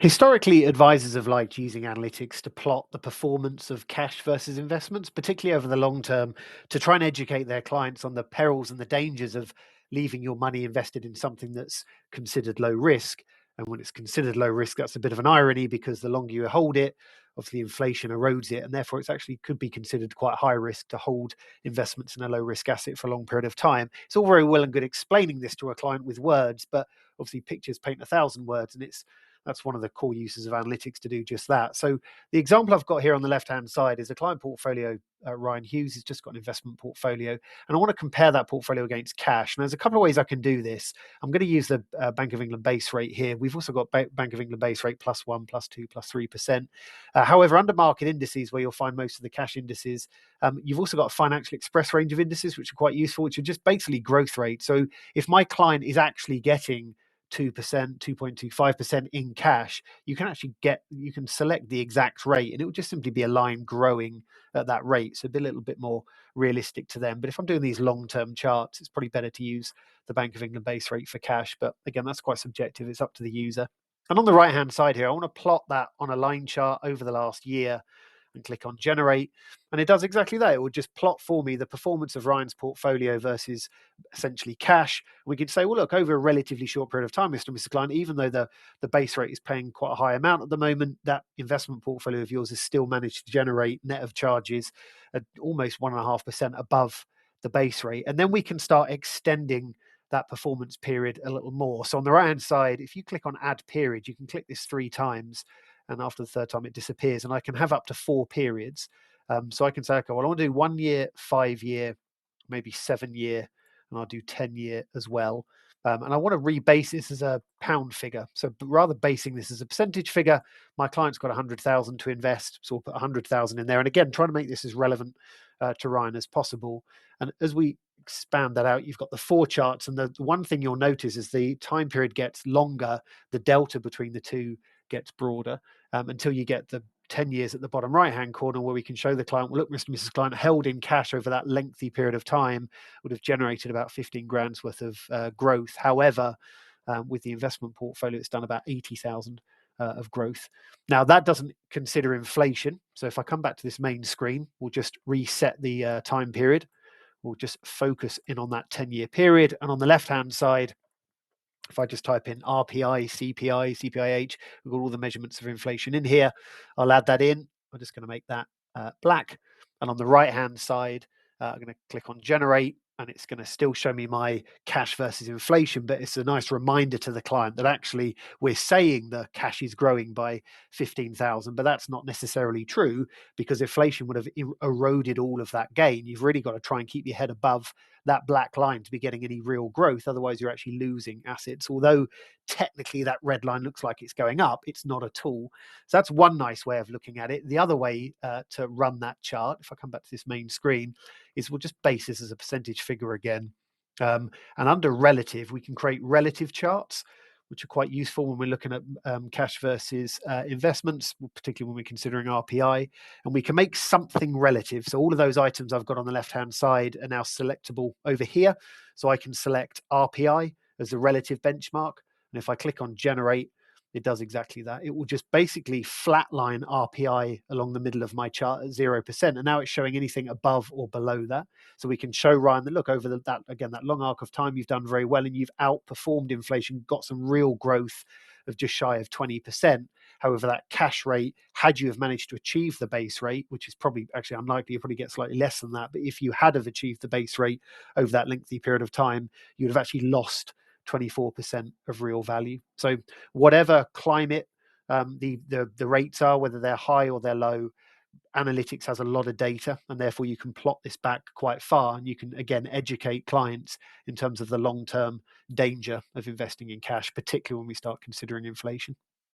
Historically, advisors have liked using analytics to plot the performance of cash versus investments, particularly over the long term, to try and educate their clients on the perils and the dangers of leaving your money invested in something that's considered low risk. And when it's considered low risk, that's a bit of an irony because the longer you hold it, obviously inflation erodes it, and therefore it's actually could be considered quite high risk to hold investments in a low risk asset for a long period of time. It's all very well and good explaining this to a client with words, but obviously pictures paint a thousand words, and that's one of the core uses of analytics to do just that. So the example I've got here on the left-hand side is a client portfolio. Ryan Hughes has just got an investment portfolio, and I want to compare that portfolio against cash. And there's a couple of ways I can do this. I'm going to use the Bank of England base rate here. We've also got Bank of England base rate +1, +2, +3%. However, under market indices, where you'll find most of the cash indices, you've also got a Financial Express range of indices, which are quite useful, which are just basically growth rate. So if my client is actually getting 2%, 2.25% in cash, you can select the exact rate and it will just simply be a line growing at that rate. So it'd be a little bit more realistic to them. But if I'm doing these long-term charts, it's probably better to use the Bank of England base rate for cash. But again, that's quite subjective. It's up to the user. And on the right-hand side here, I want to plot that on a line chart over the last year and click on generate. And it does exactly that. It will just plot for me the performance of Ryan's portfolio versus essentially cash. We can say, well, look, over a relatively short period of time, Mr. Klein, even though the base rate is paying quite a high amount at the moment, that investment portfolio of yours has still managed to generate net of charges at almost 1.5% above the base rate. And then we can start extending that performance period a little more. So on the right hand side, if you click on add period, you can click this 3 times. And after the third time, it disappears. And I can have up to 4 periods. So I can say, okay, well, I want to do 1 year, 5 year, maybe 7 year, and I'll do 10 year as well. And I want to rebase this as a pound figure. So rather basing this as a percentage figure, my client's got 100,000 to invest. So we'll put 100,000 in there. And again, trying to make this as relevant to Ryan as possible. And as we expand that out, you've got the 4 charts. And the one thing you'll notice is the time period gets longer, the delta between the two gets broader until you get the 10 years at the bottom right hand corner where we can show the client, well, look, Mr. and Mrs. Client held in cash over that lengthy period of time would have generated about 15 grand's worth of growth. However, with the investment portfolio, it's done about 80,000 of growth. Now, that doesn't consider inflation. So if I come back to this main screen, we'll just reset the time period. We'll just focus in on that 10-year period. And on the left-hand side, if I just type in RPI, CPI, CPIH, we've got all the measurements of inflation in here. I'll add that in. I'm just going to make that black. And on the right-hand side, I'm going to click on generate, and it's going to still show me my cash versus inflation, but it's a nice reminder to the client that actually we're saying the cash is growing by 15,000, but that's not necessarily true because inflation would have eroded all of that gain. You've really got to try and keep your head above that black line to be getting any real growth. Otherwise, you're actually losing assets. Although technically that red line looks like it's going up, it's not at all. So that's one nice way of looking at it. The other way to run that chart, if I come back to this main screen, is we'll just base this as a percentage figure again. And under relative, we can create relative charts, which are quite useful when we're looking at cash versus investments, particularly when we're considering RPI. And we can make something relative. So all of those items I've got on the left-hand side are now selectable over here. So I can select RPI as the relative benchmark. And if I click on generate, it does exactly that. It will just basically flatline RPI along the middle of my chart at 0%. And now it's showing anything above or below that. So we can show Ryan that, look, over that long arc of time, you've done very well and you've outperformed inflation, got some real growth of just shy of 20%. However, that cash rate, had you have managed to achieve the base rate, which is probably actually unlikely, you probably get slightly less than that. But if you had have achieved the base rate over that lengthy period of time, you'd have actually lost 24% of real value. So whatever climate the rates are, whether they're high or they're low, analytics has a lot of data, and therefore you can plot this back quite far, and you can again educate clients in terms of the long-term danger of investing in cash, particularly when we start considering inflation.